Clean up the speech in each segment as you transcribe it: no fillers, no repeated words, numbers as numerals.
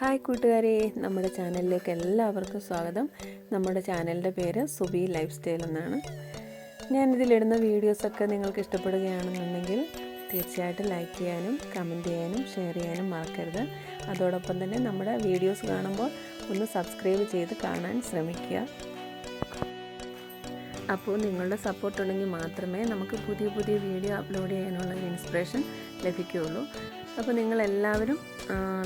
Hi കൂട്ടുകാരെ, നമ്മുടെ ചാനലിലേക്ക് എല്ലാവർക്കും സ്വാഗതം. നമ്മുടെ ചാനലിൻ്റെ പേര് സുബി ലൈഫ് സ്റ്റൈൽ എന്നാണ്. ഞാനിതിലിടുന്ന വീഡിയോസൊക്കെ നിങ്ങൾക്ക് ഇഷ്ടപ്പെടുകയാണെന്നുണ്ടെങ്കിൽ തീർച്ചയായിട്ടും ലൈക്ക് ചെയ്യാനും കമൻറ്റ് ചെയ്യാനും ഷെയർ ചെയ്യാനും മറക്കരുത്. അതോടൊപ്പം തന്നെ നമ്മുടെ വീഡിയോസ് കാണുമ്പോൾ ഒന്ന് സബ്സ്ക്രൈബ് ചെയ്ത് കാണാൻ ശ്രമിക്കുക. അപ്പോൾ നിങ്ങളുടെ സപ്പോർട്ട് ഉണ്ടെങ്കിൽ മാത്രമേ നമുക്ക് പുതിയ പുതിയ വീഡിയോ അപ്ലോഡ് ചെയ്യാനുള്ള ഒരു ഇൻസ്പിറേഷൻ ലഭിക്കുകയുള്ളൂ. അപ്പോൾ നിങ്ങളെല്ലാവരും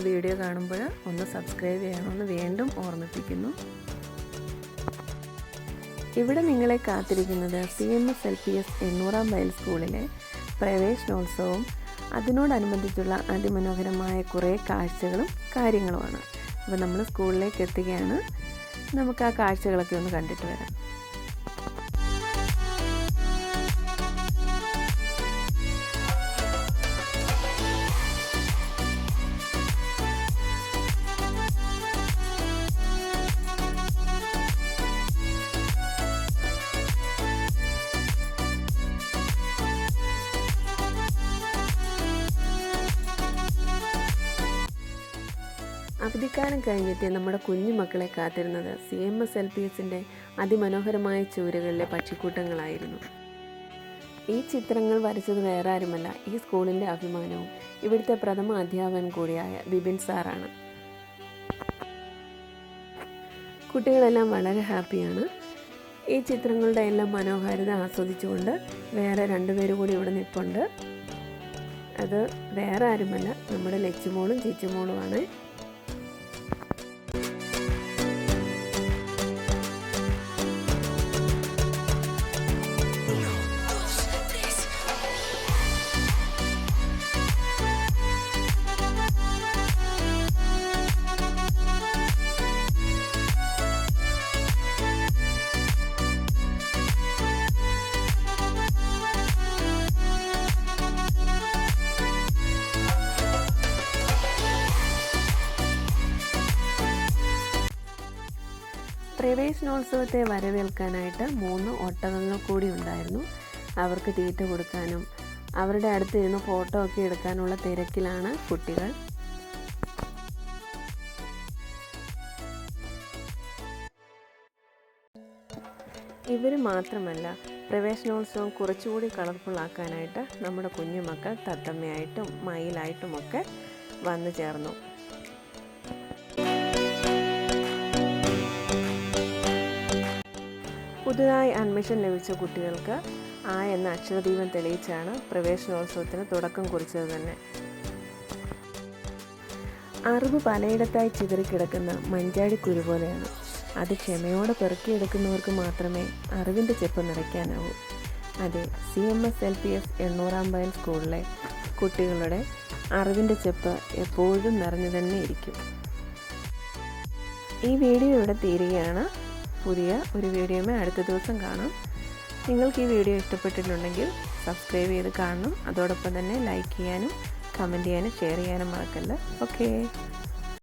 വീഡിയോ കാണുമ്പോൾ ഒന്ന് സബ്സ്ക്രൈബ് ചെയ്യണമെന്ന് വീണ്ടും ഓർമ്മിപ്പിക്കുന്നു. ഇവിടെ നിങ്ങളെ കാത്തിരിക്കുന്നത് CMS LPS 800 മൈൽ സ്കൂളിലെ പ്രവേശനോത്സവവും അതിനോടനുബന്ധിച്ചുള്ള അതിമനോഹരമായ കുറേ കാഴ്ചകളും കാര്യങ്ങളുമാണ്. അപ്പോൾ നമ്മൾ സ്കൂളിലേക്ക് എത്തുകയാണ്. നമുക്ക് ആ കാഴ്ചകളൊക്കെ ഒന്ന് കണ്ടിട്ട് വരാം. അവധിക്കാലം കഴിഞ്ഞിട്ട് നമ്മുടെ കുഞ്ഞു മക്കളെ കാത്തിരുന്നത് CMS LPSൻ്റെ അതിമനോഹരമായ ചുവരുകളിലെ പക്ഷിക്കൂട്ടങ്ങളായിരുന്നു. ഈ ചിത്രങ്ങൾ വരച്ചത് വേറെ ആരുമല്ല, ഈ സ്കൂളിൻ്റെ അഭിമാനവും ഇവിടുത്തെ പ്രഥമ അധ്യാപകൻ കൂടിയായ ബിബിൻ സാറാണ്. കുട്ടികളെല്ലാം വളരെ ഹാപ്പിയാണ്. ഈ ചിത്രങ്ങളുടെ എല്ലാം മനോഹാരിത ആസ്വദിച്ചുകൊണ്ട് വേറെ രണ്ടുപേരും കൂടി ഇവിടെ നിൽപ്പുണ്ട്. അത് വേറെ ആരുമല്ല, നമ്മുടെ ലച്ചുമോളും ചിച്ചുമോളുമാണ്. പ്രവേശനോത്സവത്തെ വരവേൽക്കാനായിട്ട് 3 ഒട്ടകങ്ങൾ കൂടി ഉണ്ടായിരുന്നു. അവർക്ക് തീറ്റ കൊടുക്കാനും അവരുടെ അടുത്തിരുന്ന് ഫോട്ടോ ഒക്കെ എടുക്കാനുള്ള തിരക്കിലാണ് കുട്ടികൾ. ഇവർ മാത്രമല്ല, പ്രവേശനോത്സവം കുറച്ചുകൂടി കളർഫുള്ളാക്കാനായിട്ട് നമ്മുടെ കുഞ്ഞുമക്കൾ തത്തമ്മയായിട്ടും മയിലായിട്ടുമൊക്കെ വന്നു ചേർന്നു. പുതുതായി അഡ്മിഷൻ ലഭിച്ച കുട്ടികൾക്ക് ആ എന്ന അക്ഷരദീപം തെളിയിച്ചാണ് പ്രവേശനോത്സവത്തിന് തുടക്കം കുറിച്ചത് തന്നെ. അറിവ് പലയിടത്തായി ചിതറിക്കിടക്കുന്ന മഞ്ചാടിക്കുരു പോലെയാണ്. അത് ക്ഷമയോടെ പെറുക്കിയെടുക്കുന്നവർക്ക് മാത്രമേ അറിവിൻ്റെ ചെപ്പ് നിറയ്ക്കാനാവൂ. അതെ, CMS LPS 800 മൈൽ സ്കൂളിലെ കുട്ടികളുടെ അറിവിൻ്റെ ചെപ്പ് എപ്പോഴും നിറഞ്ഞു തന്നെ ഇരിക്കും. ഈ വീഡിയോ ഇവിടെ തീരുകയാണ്. പുതിയ ഒരു വീഡിയോയുമായി അടുത്ത ദിവസം കാണാം. നിങ്ങൾക്ക് ഈ വീഡിയോ ഇഷ്ടപ്പെട്ടിട്ടുണ്ടെങ്കിൽ സബ്സ്ക്രൈബ് ചെയ്ത് കാണണം. അതോടൊപ്പം തന്നെ ലൈക്ക് ചെയ്യാനും കമൻറ്റ് ചെയ്യാനും ഷെയർ ചെയ്യാനും മറക്കല്ല. ഓക്കേ.